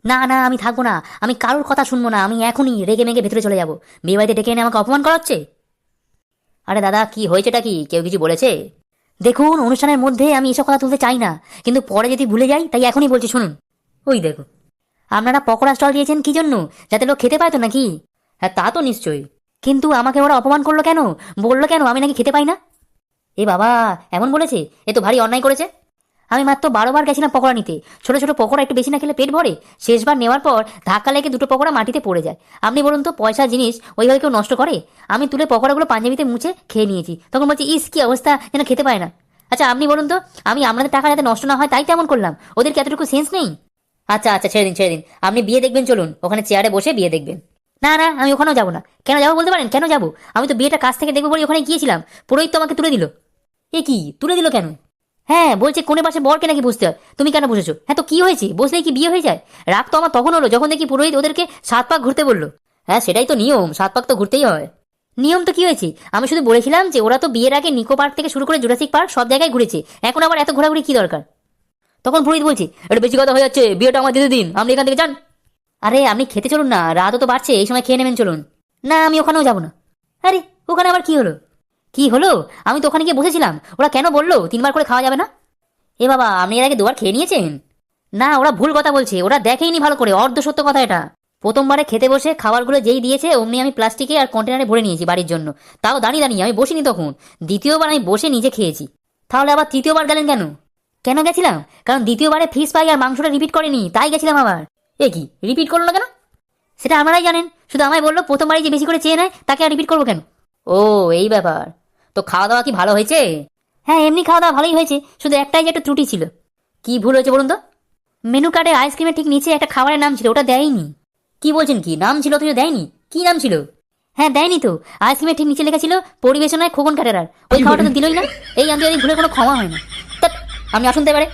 না না, আমি থাকবো না, আমি কারোর কথা শুনবো না, আমি এখনই রেগে মেগে ভেতরে চলে যাবো। বিয়ে বাড়িতে ডেকে এনে আমাকে অপমান করা হচ্ছে। আরে দাদা, কি হয়েছেটা কি? কেউ কিছু বলেছে? দেখুন, অনুষ্ঠানের মধ্যে আমি এসব কথা তুলতে চাই না, কিন্তু পরে যদি ভুলে যাই, তাই এখনই বলছি শুনুন। ওই দেখো, আপনারা পকোড়া স্টল দিয়েছেন কি জন্য? যাতে লোক খেতে পায় তো নাকি? হ্যাঁ, তা তো নিশ্চয়ই। কিন্তু আমাকে ওরা অপমান করলো কেন? বললো কেন আমি নাকি খেতে পাই না? এ বাবা, এমন বলেছে? এ তো ভারী অন্যায় করেছে। আমি মাত্র 12 বার গেছিলাম পকোড়া নিতে। ছোট ছোট পকোড়া একটু বেশি না খেলে পেট ভরে? শেষবার নেওয়ার পর ধাক্কা লেগে দুটো পকোড়া মাটিতে পড়ে যায়। আপনি বলুন তো, পয়সার জিনিস ওইভাবে কেউ নষ্ট করে? আমি তুলে পকোড়াগুলো পাঞ্জাবিতে মুছে খেয়ে নিয়েছি, তখন বলছি ইস কি অবস্থা, যেন খেতে পায় না। আচ্ছা আপনি বলুন তো, আমি আপনাদের টাকা যাতে নষ্ট না হয় তাই তেমন করলাম, ওদেরকে এতটুকু সেন্স নেই? আচ্ছা আচ্ছা, ছেড়ে দিন ছেড়ে দিন। আপনি বিয়ে দেখবেন, চলুন ওখানে চেয়ারে বসে বিয়ে দেখবেন। না না, আমি ওখানেও যাবো না। কেন যাবো বলতে পারেন? কেন যাবো? আমি তো বিয়েটা কাছ থেকে দেখবো বলে ওখানে গিয়েছিলাম, পুরোহিত তো আমাকে তুলে দিল। এ কি তুলে দিল কেন? হ্যাঁ, বলছে কোণে পাশে বরকে নাকি বুঝতে হয়। তুমি কেন বুঝেছো? হ্যাঁ, তো কি হয়েছে? বসলেই কি বিয়ে হয়ে যায়? রাগ তো আমার তখন হলো যখন দেখি পুরোহিত ওদেরকে 7 পাক ঘুরতে বললো। হ্যাঁ, সেটাই তো নিয়ম, 7 পাক তো ঘুরতেই হয়। নিয়ম তো কি হয়েছে? আমি শুধু বলেছিলাম যে ওরা তো বিয়ের আগে নিকো পার্ক থেকে শুরু করে জুরাসিক পার্ক সব জায়গায় ঘুরেছে, এখন আবার এত ঘোরাঘুরি কি দরকার? তখন পুরোহিত বলছে এটা বেশি কথা হয়ে যাচ্ছে, বিয়েটা আমার দিতে দিন, আপনি এখান থেকে যান। আরে আপনি খেতে চলুন না, রাতও তো বাড়ছে, এই সময় খেয়ে নেবেন, চলুন। না, আমি ওখানেও যাবো না। আরে, ওখানে আবার কি হলো? কি হলো? আমি তো ওখানে গিয়ে বসেছিলাম, ওরা কেন বললো 3 বার করে খাওয়া যাবে না? এ বাবা, আপনি এর আগে 2 বার খেয়ে নিয়েছেন? না, ওরা ভুল কথা বলছে, ওরা দেখেইনি ভালো করে, অর্ধ সত্য কথা এটা। প্রথমবারে খেতে বসে খাবারগুলো যেই দিয়েছে অমনি আমি প্লাস্টিকে আর কন্টেনারে ভরে নিয়েছি বাড়ির জন্য, তাও দাঁড়িয়ে দাঁড়িয়ে, আমি বসিনি তখন। দ্বিতীয়বার আমি বসে নিজে খেয়েছি। তাহলে আবার তৃতীয়বার গেলেন কেন? কেন গেছিলাম? কারণ দ্বিতীয়বারে ফিশ ফ্রাই আর মাংসটা রিপিট করেনি, তাই গেছিলাম আবার। এ কি রিপিট করলো না কেন? সেটা আপনারাই জানেন, শুধু আমায় বললো প্রথমবারই যে বেশি করে চেয়ে নেয় তাকে আর রিপিট করবো কেন। ও, এই ব্যাপার। তো খাওয়া দাওয়া কি ভালো হয়েছে? হ্যাঁ, এমনি খাওয়া দাওয়া ভালোই হয়েছে, শুধু একটাই যে একটু ত্রুটি ছিল। কি ভুল হয়েছে বলুন তো? মেনু কার্ডে আইসক্রিমের ঠিক নিচে একটা খাবারের নাম ছিল, ওটা দেয়নি। কি বলছেন? কি নাম ছিল তো দেয়নি? কি নাম ছিল? হ্যাঁ, দেয়নি তো। আইসক্রিমের ঠিক নিচে লেখা ছিল পরিবেশনায় খোকন কাটেরার, ওই খাবারটা তো দিলই না। এই আন্তর্জাতিক ভুলের কোনো ক্ষমা হয় না। ধ্যাৎ, আপনি আসুন তো এবারে।